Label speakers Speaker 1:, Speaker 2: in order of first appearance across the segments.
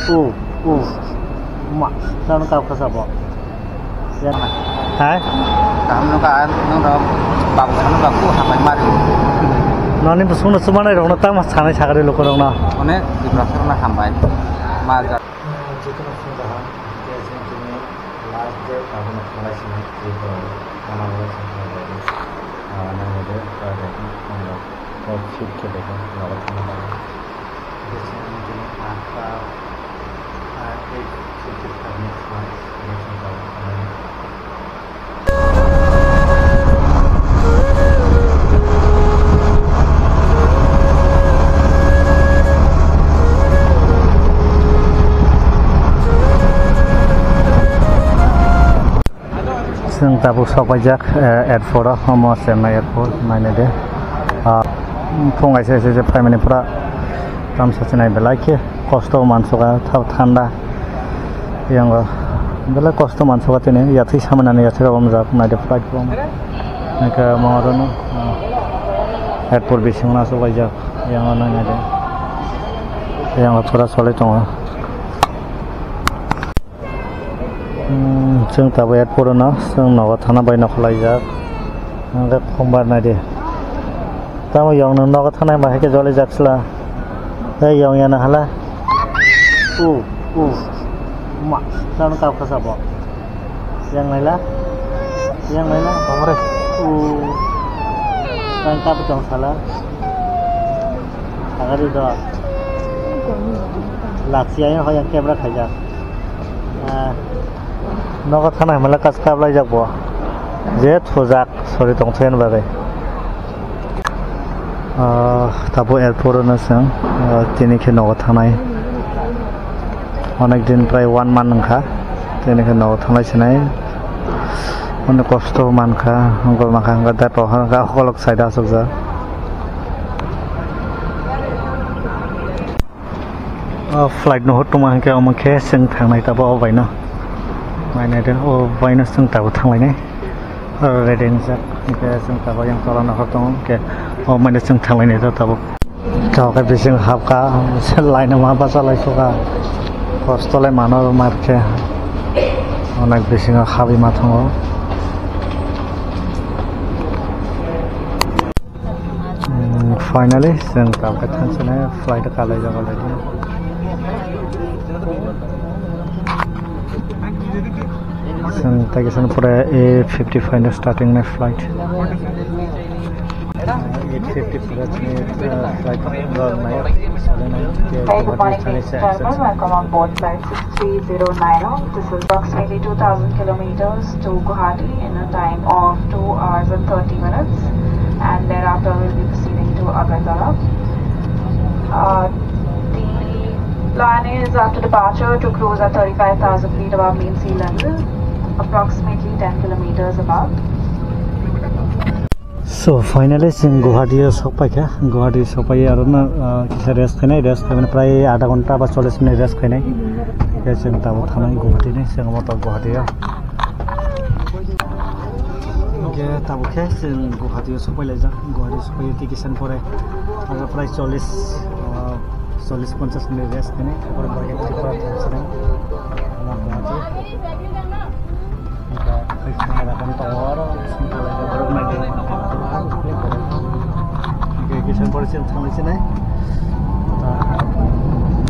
Speaker 1: mak sao kau kasabo yang hai
Speaker 2: kamu kan nong bang kamu baku sampai mari
Speaker 1: noni busung semua nih orang tang mas sana cakap dulu korang na
Speaker 2: one di prasar na sampai maja
Speaker 1: jika nak sudah biasa ini last day aku nak mulai sini itu mana boleh sampai dari mana boleh dari mana kau fit ke dekat lawan mana biasa ini apa जों दाबो सफैजाक एयारपर्टआव हम Chennai airport नायनो दे फुङाव एसे फैमानिफ्रा दाम सासे नायबेलाखि खस्थ' मानसुगा थान्दा yang bela kosto mansuka tene yathi samana ne yathira omja naide flight bom naka marono airport bisingna so baija yang ana naide yang thora sole tonga जों Tabo airport ना जों नगा थाना बायना खलाइजा नगा खमबार नायदे ताबो याव नगा थाना बाहेके जले जाक्सला ए याव याना हाला mak sao kau kasabo yang lain lah kamera yang kau pecah salah agar itu laksianya yang kamera kaja nogat kana malah kas kabel aja buah jet fuzak sorry tongsen bagai tabu airport nasang tini ke nogat kana অনেক দিন প্রায় 1 মান নখা তেনেকে নও থামাইছিনাই অনেক কষ্ট মানখা হংকল মাখা Hakka তা টহা সকলক সাইডা আসক যা फ्लाइट নহত তোমাকে আমাকে जों थांनाय ताबो बायना मायनायदो बायना जों ताबो थांलायनाय रेडिं जा के जों ताबो yang खालामना हरदों के माने जों थांलायनाय ताबो गावका बेसिं हाबका लाइन मा बासालायसका Kostolnya mana marke, anak bisinga khabi matango. Finally, sen tahu kan sana flight kalai jaga lagi. Sen tadi sen pura A55 starting na flight. 850 pura flight
Speaker 3: Hey, good morning, ladies and gentlemen. Welcome on board flight 6309. This is approximately 2,000 kilometers to Guwahati in a time of 2 hours and 30 minutes, and thereafter we'll be proceeding to Agartala. The plan is after departure to cruise at 35,000 feet above mean sea level, approximately 10 kilometers above.
Speaker 1: So finally जों गुवाहाटी सफैखा गुवाहाटी सफैयो आरोना किसा rest खायनाय प्राय आधा घन्टा बा 40 minute rest खायनाय बे जों दाबो थानाय गुवाहाटीनि जों मटर गुवाहाटीयाव के ताबोखे जों गुवाहाटीयाव सफैलायजा गुवाहाटी सफैयो टिकेसन परे आरो प्राय 40-50 मिनिट रेस्ट खायनाय ओमफ्राय बागे Tripura थांसनाय Guwahati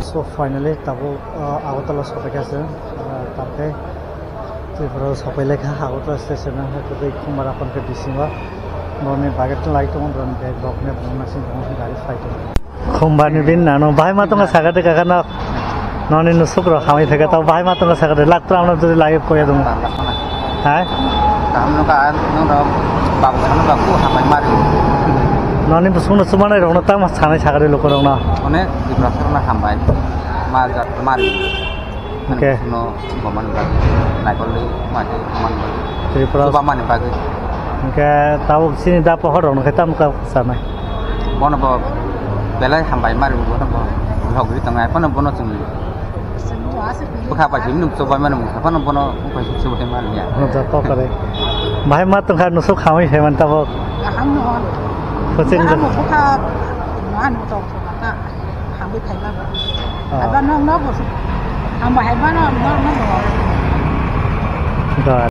Speaker 1: So finally tabu Agartala sopaiase tape Tripura sopailekha Agartala station na koi khumara kon ke bisinga noni baget light on ron ke bokne bonasing gari fight khumbar ni bin nano bhai ma tonga sagate kakana noni nusukro khamai thaka ta bhai ma tonga sagate laktra amna jodi live koya dum hai
Speaker 2: kamu kan nong bang kamu baku sampai mari
Speaker 1: noni busung semua nih orang tang mas sana cakap dulu korang na
Speaker 2: one di prasar na sampai maja mari
Speaker 1: oke
Speaker 2: no baman lagi naik kali mati baman
Speaker 1: jadi pras
Speaker 2: baman pagi
Speaker 1: oke tahu sini dapat orang kita muka sana
Speaker 2: bono bo belai sampai mari bono bo log di tengah bono cumi bukan apa sih minum coba mana mungkin apa bono bukan coba mana ya
Speaker 1: jatuh kare mahal mat tengah nusuk kami hewan tahu Persen
Speaker 4: một cái ăn một tổ số là hàng bị thành ra rồi. Bạn nó một Ang bahay ba no?
Speaker 1: Rồi.